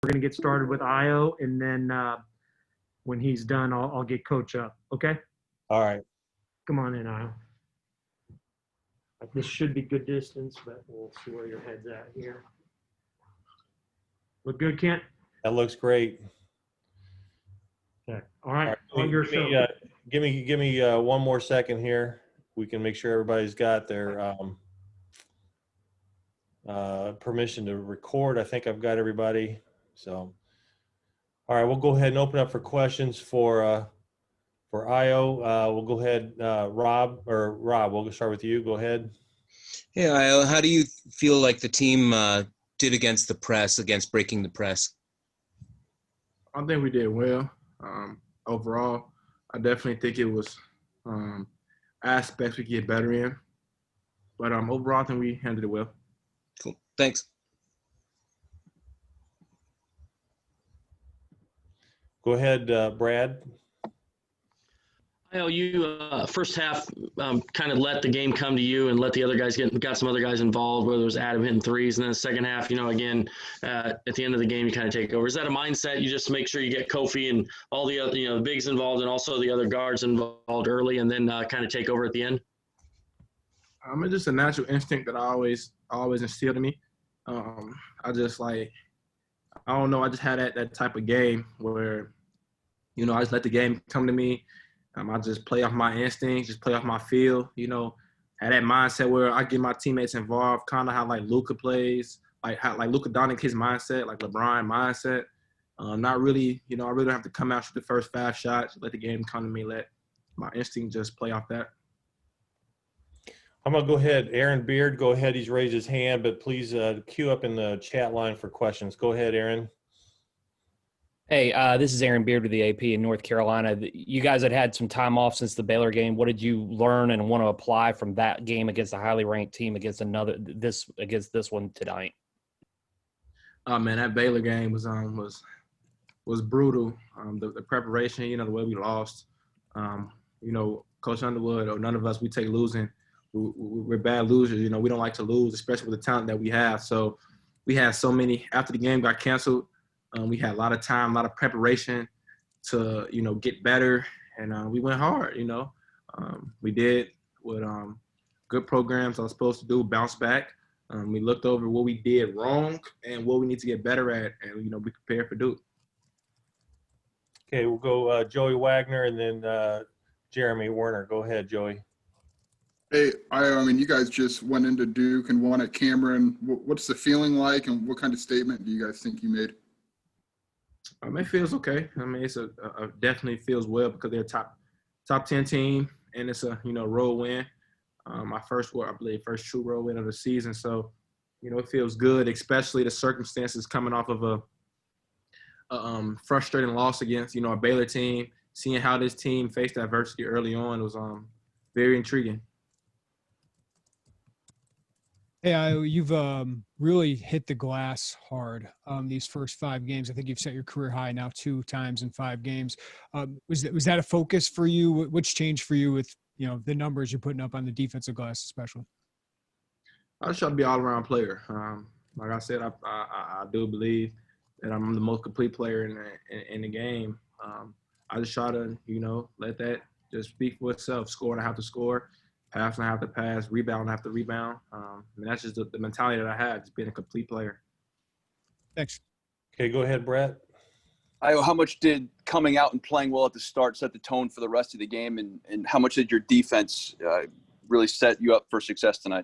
we're going to get started with Ayo, and then when he's done, I'll get Coach up. Okay? All right. Come on in, Ayo. This should be good distance, but we'll see where your head's at here. Look good, Kent? That looks great. Okay. All right. All right. Give me one more second here. We can make sure everybody's got their permission to record. I think I've got everybody. So, all right, we'll go ahead and open up for questions for Ayo. We'll go ahead, Rob, we'll start with you. Go ahead. Hey, Ayo, how do you feel like the team did against the press, against breaking the press? I think we did well. Overall, I definitely think it was aspects we could get better in. But overall, I think we handled it well. Cool. Thanks. Go ahead, Brad. You first half kind of let the game come to you and let the other guys got some other guys involved, whether it was Adam hitting threes, and then the second half, again, at the end of the game, you kind of take over. Is that a mindset? You just make sure you get Kofi and all the other, the bigs involved and also the other guards involved early, and then kind of take over at the end? It's just a natural instinct that I always instilled in me. I just I don't know, I just had that type of game where, I just let the game come to me. I just play off my instincts, just play off my feel, had that mindset where I get my teammates involved, kind of how Luka plays, how Luka Doncic, his mindset, like LeBron mindset. Not really, I really don't have to come out for the first 5 shots, let the game come to me, let my instinct just play off that. I'm going to go ahead. Aaron Beard, go ahead. He's raised his hand, but please queue up in the chat line for questions. Go ahead, Aaron. Hey, this is Aaron Beard with the AP in North Carolina. You guys had some time off since the Baylor game. What did you learn and want to apply from that game against a highly ranked team against this one tonight? Oh man, that Baylor game was brutal. The preparation, the way we lost. Coach Underwood or none of us, we take losing. We're bad losers. We don't like to lose, especially with the talent that we have. So we had so many after the game got canceled. We had a lot of time, a lot of preparation to, get better, and we went hard. We did what good programs are supposed to do, bounce back. We looked over what we did wrong and what we need to get better at, and we prepared for Duke. Okay, we'll go Joey Wagner and then Jeremy Werner. Go ahead, Joey. Hey, you guys just went into Duke and won at Cameron. What's the feeling like, and what kind of statement do you guys think you made? It feels okay. It's definitely feels well because they're a top 10 team, and it's a road win. My first true road win of the season. So, it feels good, especially the circumstances coming off of a frustrating loss against a Baylor team. Seeing how this team faced adversity early on was very intriguing. Hey, you've really hit the glass hard these first 5 games. I think you've set your career high now 2 times in 5 games. Was that a focus for you? What's changed for you with the numbers you're putting up on the defensive glass, especially? I just try to be an all-around player. Like I said, I do believe that I'm the most complete player in the game. I just try to let that just speak for itself. Score when I have to score. Pass when I have to pass, rebound when I have to rebound. That's just the mentality that I have, just being a complete player. Thanks. Okay, go ahead, Brett. Ayo, how much did coming out and playing well at the start set the tone for the rest of the game, and how much did your defense really set you up for success tonight?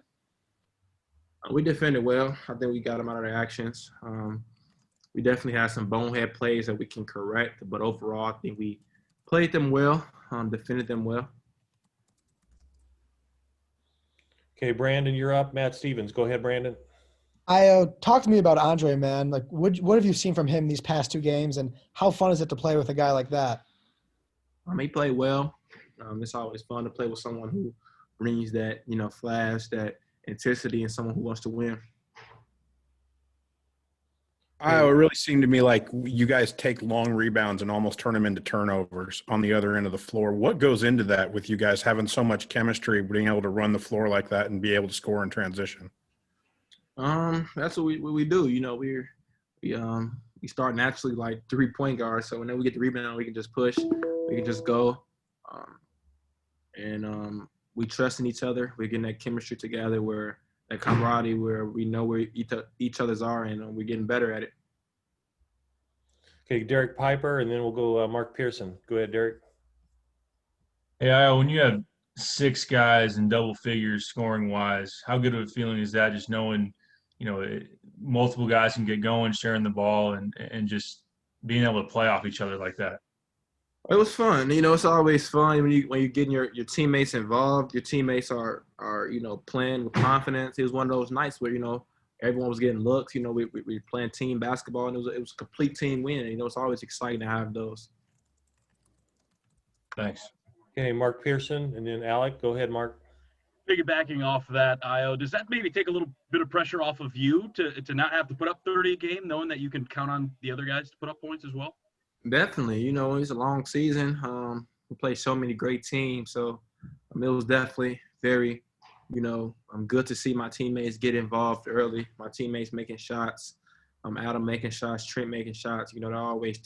We defended well. I think we got them out of their actions. We definitely had some bonehead plays that we can correct, but overall, I think we played them well, defended them well. Okay, Brandon, you're up. Matt Stevens. Go ahead, Brandon. Talk to me about Andre, man. What have you seen from him these past 2 games, and how fun is it to play with a guy like that? He played well. It's always fun to play with someone who brings that, flash, that intensity, and someone who wants to win. It really seemed to me like you guys take long rebounds and almost turn them into turnovers on the other end of the floor. What goes into that with you guys having so much chemistry, being able to run the floor like that and be able to score in transition? That's what we do. we start naturally like 3-point guards. So whenever we get the rebound, we can just push, we can just go, and we trust in each other. We're getting that chemistry together, where that camaraderie, where we know where each other's are, and we're getting better at it. Okay, Derek Piper, and then we'll go Mark Pearson. Go ahead, Derek. Hey, Ayo, when you have 6 guys in double figures scoring wise, how good of a feeling is that? Just knowing, multiple guys can get going, sharing the ball, and just being able to play off each other like that. It was fun. It's always fun when you're getting your teammates involved. Your teammates are playing with confidence. It was one of those nights where everyone was getting looks. We were playing team basketball, and it was a complete team win. It's always exciting to have those. Thanks. Okay, Mark Pearson, and then Alec. Go ahead, Mark. Piggybacking off of that, Ayo, does that maybe take a little bit of pressure off of you to not have to put up 30 a game, knowing that you can count on the other guys to put up points as well? Definitely. It's a long season. We play so many great teams, so it was definitely very, good to see my teammates get involved early. My teammates making shots, Adam making shots, Trent making shots. They always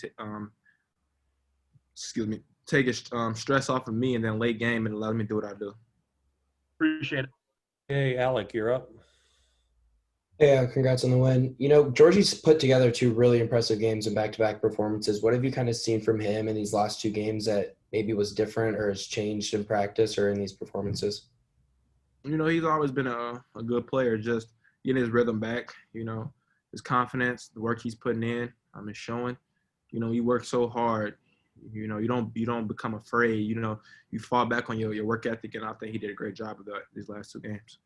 take stress off of me, and then late game and allow me to do what I do. Appreciate it. Okay, Alec, you're up. Yeah, congrats on the win. Georgie's put together 2 really impressive games and back-to-back performances. What have you kind of seen from him in these last 2 games that maybe was different or has changed in practice or in these performances? He's always been a good player, just getting his rhythm back, his confidence, the work he's putting in, is showing. He works so hard. You don't become afraid. You fall back on your work ethic, and I think he did a great job of that these last 2 games.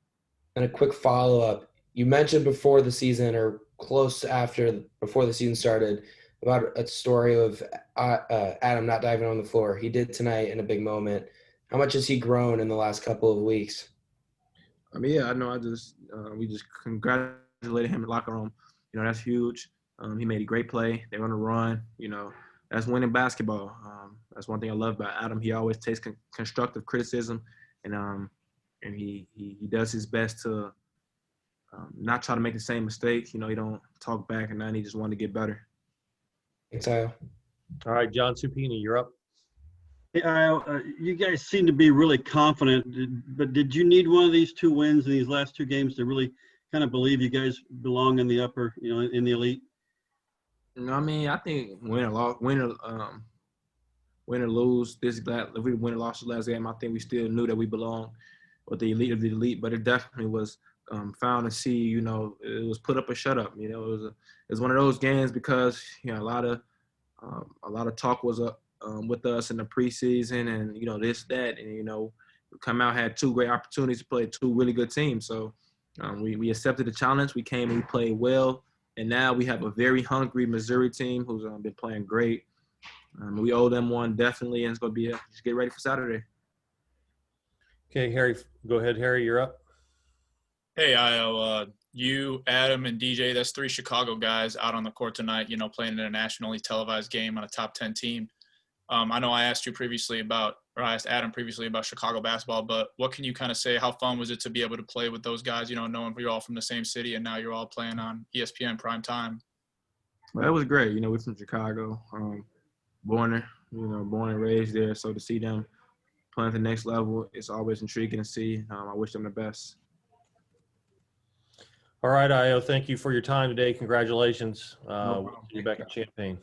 And a quick follow-up. You mentioned before the season or before the season started about a story of Adam not diving on the floor. He did tonight in a big moment. How much has he grown in the last couple of weeks? Yeah, I know. We just congratulated him in the locker room. That's huge. He made a great play. They're on a run. That's winning basketball. That's one thing I love about Adam. He always takes constructive criticism, and he does his best to not try to make the same mistakes. He don't talk back, and then he just wanted to get better. Thanks, Ayo. All right, John Supini, you're up. Hey, Ayo, you guys seem to be really confident, but did you need one of these 2 wins in these last 2 games to really kind of believe you guys belong in the upper, in the elite? I think win or lose if we win or lost the last game, I think we still knew that we belonged with the elite of the elite, but it definitely was found to see, it was put up or shut up. It was one of those games because a lot of talk was up with us in the preseason, and this, that, and we come out, had 2 great opportunities to play 2 really good teams. So we accepted the challenge. We came and we played well, and now we have a very hungry Missouri team who's been playing great. We owe them one definitely, and it's going to be just get ready for Saturday. Okay, Harry, go ahead, Harry, you're up. Hey, Ayo, you, Adam, and DJ, that's 3 Chicago guys out on the court tonight, playing in a nationally televised game on a top 10 team. I know I asked Adam previously about Chicago basketball, but what can you kind of say? How fun was it to be able to play with those guys, knowing you're all from the same city and now you're all playing on ESPN prime time? Well, it was great. We're from Chicago, born and raised there. So to see them playing at the next level, it's always intriguing to see. I wish them the best. All right, Ayo, thank you for your time today. Congratulations. We'll see you back in Champaign.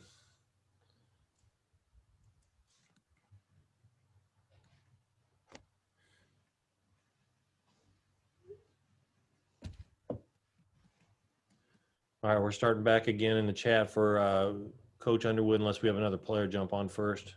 All right, we're starting back again in the chat for Coach Underwood, unless we have another player jump on first.